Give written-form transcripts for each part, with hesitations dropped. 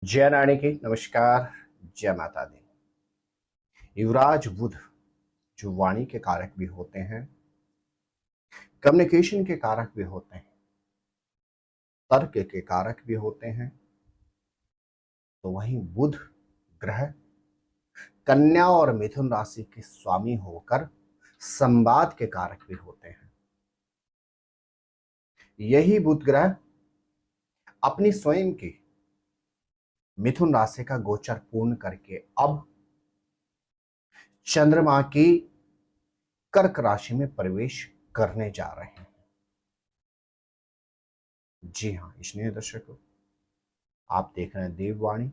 जय नारायण की नमस्कार। जय माता दी। युवराज बुध जो वाणी के कारक भी होते हैं, कम्युनिकेशन के कारक भी होते हैं, तर्क के कारक भी होते हैं, तो वहीं बुध ग्रह कन्या और मिथुन राशि के स्वामी होकर संवाद के कारक भी होते हैं। यही बुध ग्रह अपनी स्वयं की मिथुन राशि का गोचर पूर्ण करके अब चंद्रमा की कर्क राशि में प्रवेश करने जा रहे हैं। जी हाँ स्नेह दर्शकों, आप देख रहे हैं देववाणी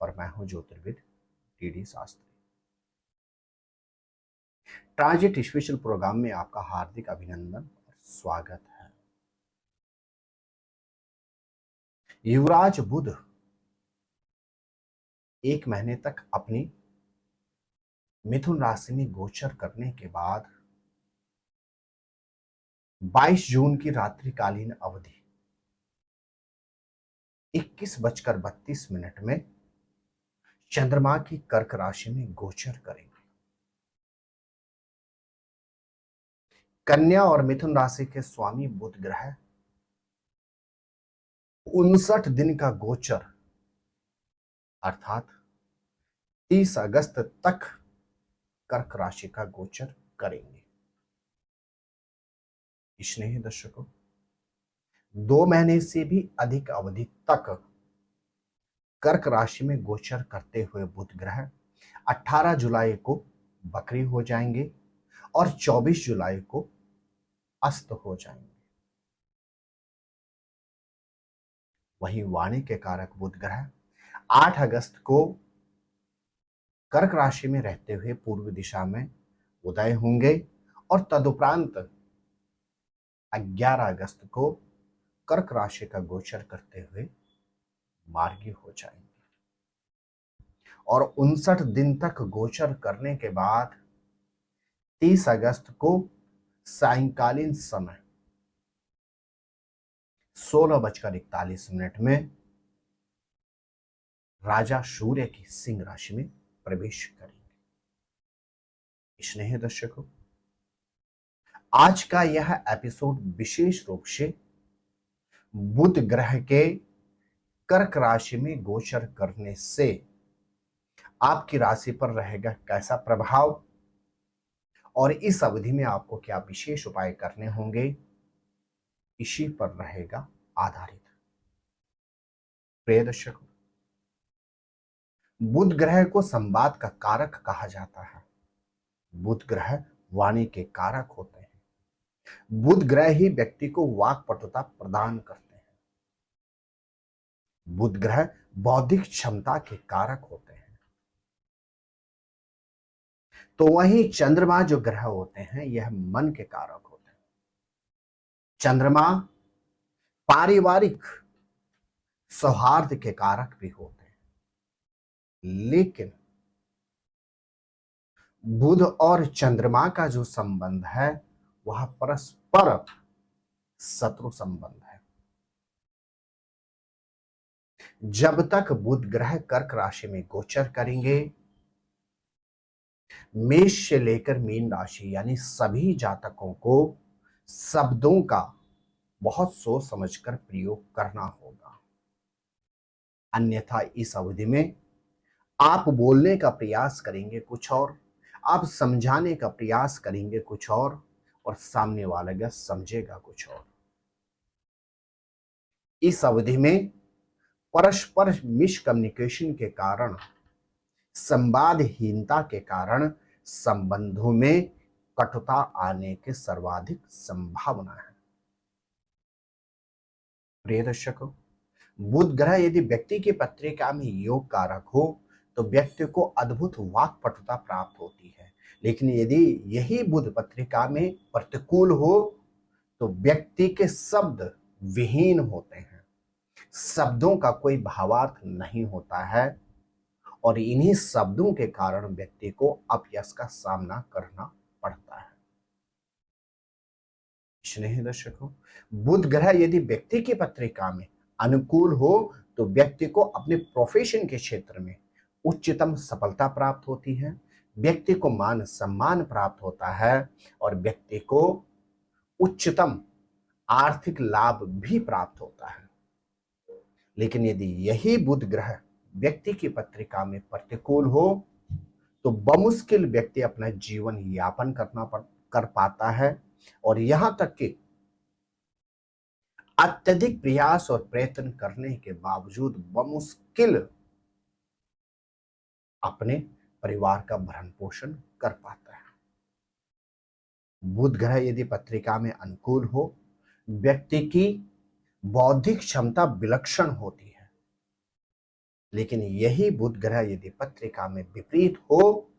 और मैं हूं ज्योतिर्विद TD Shastri. Transit special program में आपका हार्दिक अभिनंदन और स्वागत है। युवराज बुध 1 महीने तक अपनी मिथुन राशि में गोचर करने के बाद 22 जून की रात्रिकालीन अवधि 21:32 में चंद्रमा की कर्क राशि में गोचर करेंगे। कन्या और मिथुन राशि के स्वामी बुध ग्रह 59 दिन का गोचर अर्थात 30 अगस्त तक कर्क राशि का गोचर करेंगे। स्नेही दर्शकों, 2 महीने से भी अधिक अवधि तक कर्क राशि में गोचर करते हुए बुध ग्रह 18 जुलाई को बकरी हो जाएंगे और 24 जुलाई को अस्त हो जाएंगे। वहीं वाणी के कारक बुध ग्रह 8 अगस्त को कर्क राशि में रहते हुए पूर्व दिशा में उदय होंगे और तदुपरांत 11 अगस्त को कर्क राशि का गोचर करते हुए मार्गी हो जाएंगे और 59 दिन तक गोचर करने के बाद 30 अगस्त को सायंकालीन समय 16:41 में राजा सूर्य की सिंह राशि में प्रवेश करेंगे। स्नेह दर्शकों, आज का यह एपिसोड विशेष रूप से बुध ग्रह के कर्क राशि में गोचर करने से आपकी राशि पर रहेगा कैसा प्रभाव और इस अवधि में आपको क्या विशेष उपाय करने होंगे, इसी पर रहेगा आधारित। प्रिय दर्शकों, बुध ग्रह को संवाद का कारक कहा जाता है। बुध ग्रह वाणी के कारक होते हैं। बुध ग्रह ही व्यक्ति को वाक्पटुता प्रदान करते हैं। बुध ग्रह बौद्धिक क्षमता के कारक होते हैं। तो वहीं चंद्रमा जो ग्रह होते हैं यह मन के कारक होते हैं। चंद्रमा पारिवारिक सौहार्द के कारक भी होते हैं, लेकिन बुध और चंद्रमा का जो संबंध है वह परस्पर शत्रु संबंध है। जब तक बुध ग्रह कर्क राशि में गोचर करेंगे, मेष से लेकर मीन राशि यानी सभी जातकों को शब्दों का बहुत सोच समझकर प्रयोग करना होगा। अन्यथा इस अवधि में आप बोलने का प्रयास करेंगे कुछ और, आप समझाने का प्रयास करेंगे कुछ और सामने वाला समझेगा कुछ और। इस अवधि में परस्पर मिसकम्युनिकेशन के कारण, संवादहीनता के कारण संबंधों में कटुता आने के सर्वाधिक संभावना है। प्रिय दर्शकों, बुध ग्रह यदि व्यक्ति की पत्रिका में योग कारक हो तो व्यक्ति को अद्भुत वाक्पटुता प्राप्त होती है, लेकिन यदि यही बुध पत्रिका में प्रतिकूल हो तो व्यक्ति के शब्द विहीन होते हैं, शब्दों का कोई भावार्थ नहीं होता है और इन्हीं शब्दों के कारण व्यक्ति को अपयश का सामना करना पड़ता है। स्नेह दर्शकों, बुध ग्रह यदि व्यक्ति की पत्रिका में अनुकूल हो तो व्यक्ति को अपने प्रोफेशन के क्षेत्र में उच्चतम सफलता प्राप्त होती है, व्यक्ति को मान सम्मान प्राप्त होता है और व्यक्ति को उच्चतम आर्थिक लाभ भी प्राप्त होता है। लेकिन यदि यही बुध ग्रह व्यक्ति की पत्रिका में प्रतिकूल हो तो बमुश्किल व्यक्ति अपना जीवन यापन कर पाता है और यहां तक कि अत्यधिक प्रयास और प्रयत्न करने के बावजूद बमुश्किल अपने परिवार का भरण पोषण कर पाता है। बुध ग्रह यदि पत्रिका में अनुकूल हो, व्यक्ति की बौद्धिक क्षमता विलक्षण होती है। लेकिन यही बुध ग्रह यदि पत्रिका में विपरीत हो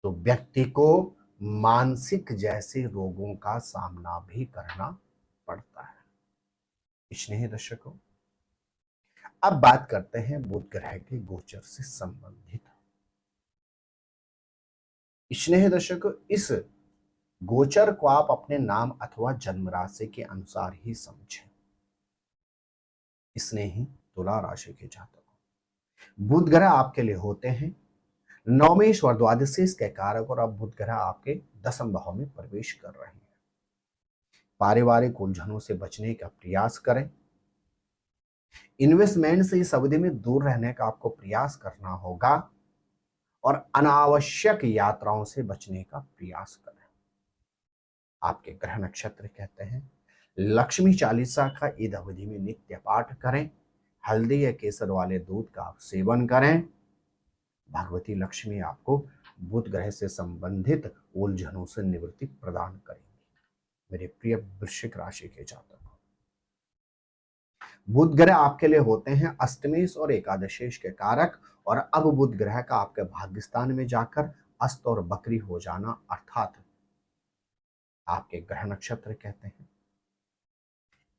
तो व्यक्ति को मानसिक जैसे रोगों का सामना भी करना पड़ता है। स्नेही दर्शकों, अब बात करते हैं बुध ग्रह के गोचर से संबंधित। स्नेही दर्शकों, इस गोचर को आप अपने नाम अथवा जन्म राशि के अनुसार ही समझें। स्नेही तुला राशि के जातकों, बुध ग्रह आपके लिए होते हैं नवमेश और द्वादशेश के कारक और अब बुध ग्रह आपके दसम भाव में प्रवेश कर रहे हैं। पारिवारिक उलझनों से बचने का प्रयास करें। इन्वेस्टमेंट से इस अवधि में दूर रहने का आपको प्रयास करना होगा और अनावश्यक यात्राओं से बचने का प्रयास करें। आपके ग्रह नक्षत्र कहते हैं लक्ष्मी चालीसा का ईद अवधि में नित्य पाठ करें। हल्दी या केसर वाले दूध का आप सेवन करें। भगवती लक्ष्मी आपको बुध ग्रह से संबंधित उलझनों से निवृत्ति प्रदान करेंगी। मेरे प्रिय वृश्चिक राशि के जातक, बुध ग्रह आपके लिए होते हैं अष्टमेश और एकादशेश के कारक और अब बुध ग्रह का आपके भाग्यस्थान में जाकर अस्त और बकरी हो जाना अर्थात आपके ग्रह नक्षत्र कहते हैं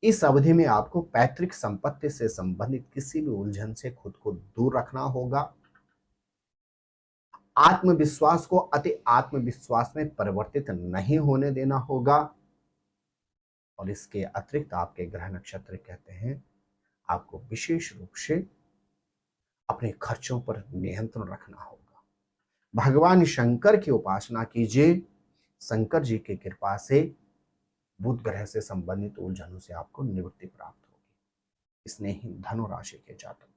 इस अवधि में आपको पैतृक संपत्ति से संबंधित किसी भी उलझन से खुद को दूर रखना होगा। आत्मविश्वास को अति आत्मविश्वास में परिवर्तित नहीं होने देना होगा और इसके अतिरिक्त आपके ग्रह नक्षत्र कहते हैं आपको विशेष रूप से अपने खर्चों पर नियंत्रण रखना होगा। भगवान शंकर की उपासना कीजिए। शंकर जी की कृपा से बुध ग्रह से संबंधित उलझनों से आपको निवृत्ति प्राप्त होगी। स्नेही धनु राशि के जातक,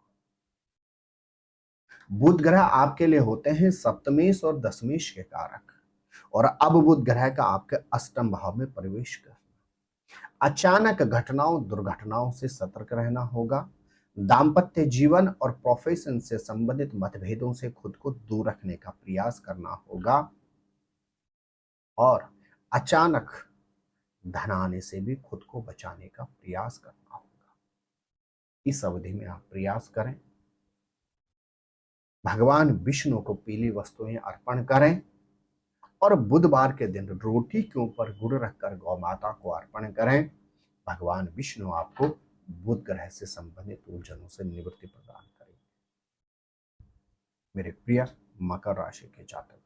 बुध ग्रह आपके लिए होते हैं सप्तमेश और दशमेश के कारक और अब बुध ग्रह का आपके अष्टम भाव में प्रवेश कर अचानक घटनाओं दुर्घटनाओं से सतर्क रहना होगा। दाम्पत्य जीवन और प्रोफेशन से संबंधित मतभेदों से खुद को दूर रखने का प्रयास करना होगा और अचानक धन आने से भी खुद को बचाने का प्रयास करना होगा। इस अवधि में आप प्रयास करें। भगवान विष्णु को पीली वस्तुएं अर्पण करें और बुधवार के दिन रोटी के ऊपर गुड़ रखकर गौ माता को अर्पण करें। भगवान विष्णु आपको बुध ग्रह से संबंधित उलझनों से निवृत्ति प्रदान करेंगे। मेरे प्रिय मकर राशि के जातक,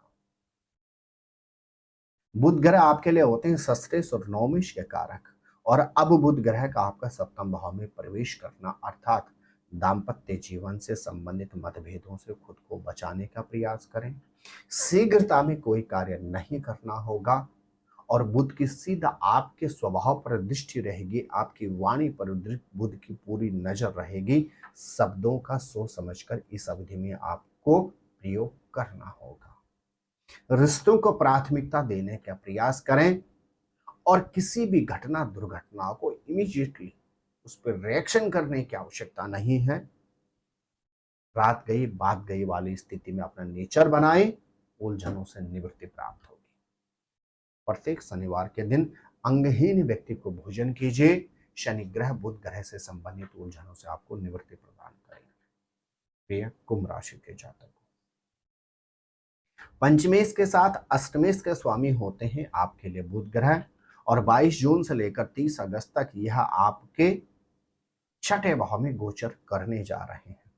बुध ग्रह आपके लिए होते हैं षष्ठेश और नवमेश के कारक और अब बुध ग्रह का आपका सप्तम भाव में प्रवेश करना अर्थात दाम्पत्य जीवन से संबंधित मतभेदों से खुद को बचाने का प्रयास करें। शीघ्रता में कोई कार्य नहीं करना होगा और बुध की सीधा आपके स्वभाव पर दृष्टि रहेगी। आपकी वाणी पर बुध की पूरी नजर रहेगी। शब्दों का सोच समझकर इस अवधि में आपको प्रयोग करना होगा। रिश्तों को प्राथमिकता देने का प्रयास करें और किसी भी घटना दुर्घटना को इमीडिएटली उस पर रिएक्शन करने की आवश्यकता नहीं है। रात गई बात गई वाली स्थिति में अपना नेचर बनाएं, उलझनों से निवृत्ति प्राप्त होगी। प्रत्येक शनिवार के दिन अंगहीन व्यक्ति को भोजन कीजिए। शनि ग्रह बुध ग्रह से संबंधित उलझनों से आपको निवृत्ति प्रदान करेंगे। प्रिय कुंभ राशि के जातक, पंचमेश के साथ अष्टमेश के स्वामी होते हैं आपके लिए बुध ग्रह और 22 जून से लेकर 30 अगस्त तक यह आपके छठे भाव में गोचर करने जा रहे हैं।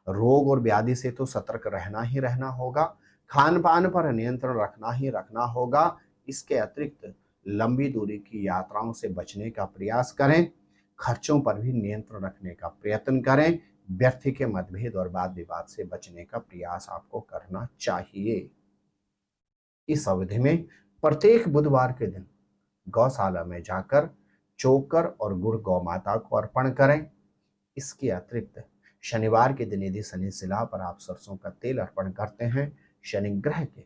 रोग और व्याधि से तो सतर्क रहना ही रहना होगा। खान पान पर नियंत्रण रखना ही रखना होगा। इसके अतिरिक्त लंबी दूरी की यात्राओं से बचने का प्रयास करें। खर्चों पर भी नियंत्रण रखने का प्रयत्न करें। व्यक्ति के मतभेद और वाद विवाद से बचने का प्रयास आपको करना चाहिए। इस अवधि में प्रत्येक बुधवार के दिन गौशाला में जाकर चोकर और गुड़ गौ माता को अर्पण करें। इसके अतिरिक्त शनिवार के दिन यदि शनि शिला पर आप सरसों का तेल अर्पण करते हैं, शनि ग्रह के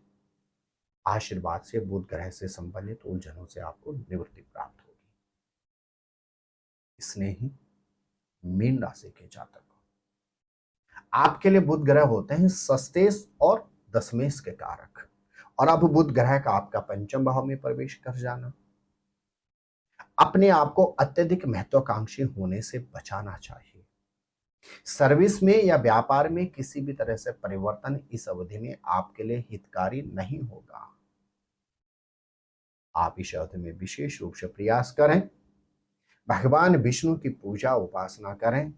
आशीर्वाद से, बुध ग्रह से संबंधित उलझनों से आपको निवृत्ति प्राप्त होगी। इसने ही मीन राशि के जातक आपके लिए बुध ग्रह होते हैं सस्तेश और दशमेश के कारक, और अब बुध ग्रह का आपका पंचम भाव में प्रवेश कर जाना अपने आप को अत्यधिक महत्वाकांक्षी होने से बचाना चाहिए। सर्विस में या व्यापार में किसी भी तरह से परिवर्तन इस अवधि में आपके लिए हितकारी नहीं होगा। आप इस अवधि में विशेष रूप से प्रयास करें, भगवान विष्णु की पूजा उपासना करें,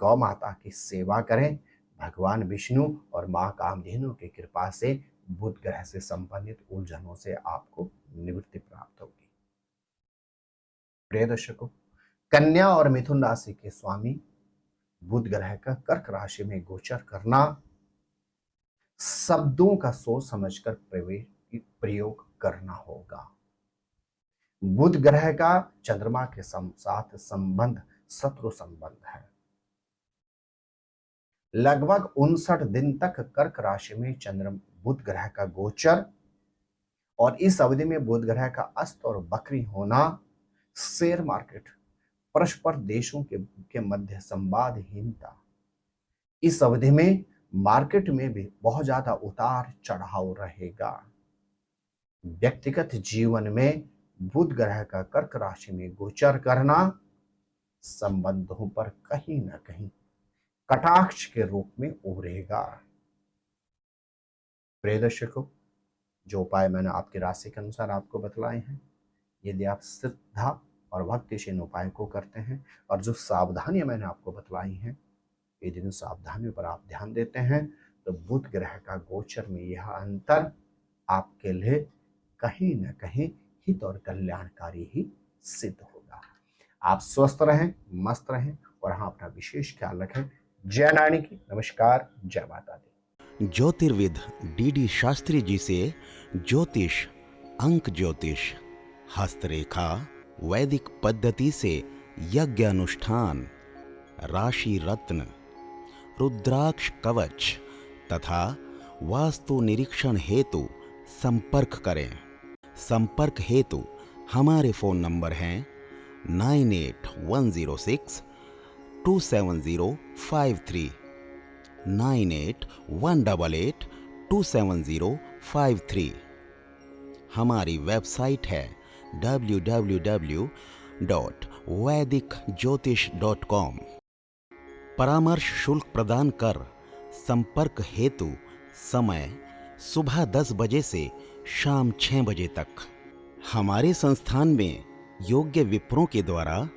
गौ माता की सेवा करें। भगवान विष्णु और मां कामधेनु की कृपा से बुध ग्रह से संबंधित उलझनों से आपको निवृत्ति प्राप्त होगी। प्रिय दर्शकों, कन्या और मिथुन राशि के स्वामी बुध ग्रह का कर्क राशि में गोचर करना शब्दों का सोच समझकर प्रयोग करना होगा। बुध ग्रह का चंद्रमा के साथ संबंध शत्रु संबंध है। लगभग 59 दिन तक कर्क राशि में बुध ग्रह का गोचर और इस अवधि में बुध ग्रह का अस्त और वक्री होना शेयर मार्केट, परस्पर देशों के मध्य संवादहीनता, इस अवधि में मार्केट में भी बहुत ज्यादा उतार चढ़ाव रहेगा। व्यक्तिगत जीवन में बुध ग्रह का कर्क राशि में गोचर करना संबंधों पर कहीं ना कहीं कटाक्ष के रूप में उभरेगा। प्रिय दर्शकों, जो उपाय मैंने आपकी राशि के अनुसार आपको बतलाए हैं, यदि आप श्रद्धा और भक्ति से इन उपाय को करते हैं और जो सावधानियां मैंने आपको बतलाई हैं, यदि इन सावधानियों पर आप ध्यान देते हैं, तो बुध ग्रह का गोचर में यह अंतर आपके लिए कहीं न कहीं हित और कल्याणकारी ही सिद्ध होगा। आप स्वस्थ रहें, मस्त रहें और हाँ, अपना विशेष ख्याल रखें। जय नारायण की नमस्कार, जय माता दी। ज्योतिर्विद डीडी शास्त्री जी से ज्योतिष, अंक ज्योतिष, हस्तरेखा, वैदिक पद्धति से यज्ञ अनुष्ठान, राशि रत्न, रुद्राक्ष कवच तथा वास्तु निरीक्षण हेतु संपर्क करें। संपर्क हेतु हमारे फोन नंबर हैं 9811062705 9818827053। हमारी वेबसाइट है www.vedicjyotish.com। परामर्श शुल्क प्रदान कर संपर्क हेतु समय सुबह 10 बजे से शाम 6 बजे तक। हमारे संस्थान में योग्य विप्रों के द्वारा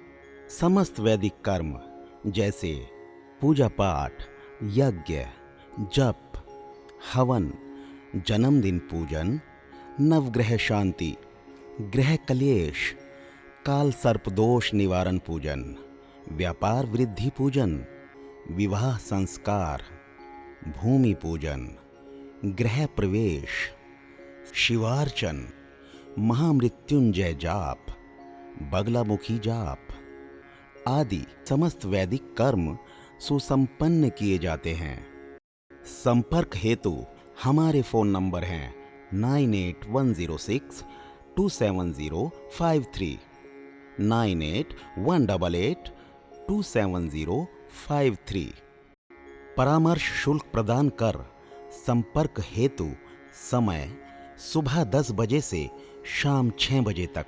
समस्त वैदिक कर्म जैसे पूजा पाठ, यज्ञ, जप, हवन, जन्मदिन पूजन, नवग्रह शांति, ग्रह कलेश, काल सर्प दोष निवारण पूजन, व्यापार वृद्धि पूजन, विवाह संस्कार, भूमि पूजन, गृह प्रवेश, शिवार्चन, महामृत्युंजय जाप, बगलामुखी जाप आदि समस्त वैदिक कर्म सुसंपन्न किए जाते हैं। संपर्क हेतु हमारे फोन नंबर हैं 9810627053, 9818827053। परामर्श शुल्क प्रदान कर संपर्क हेतु समय सुबह 10 बजे से शाम 6 बजे तक।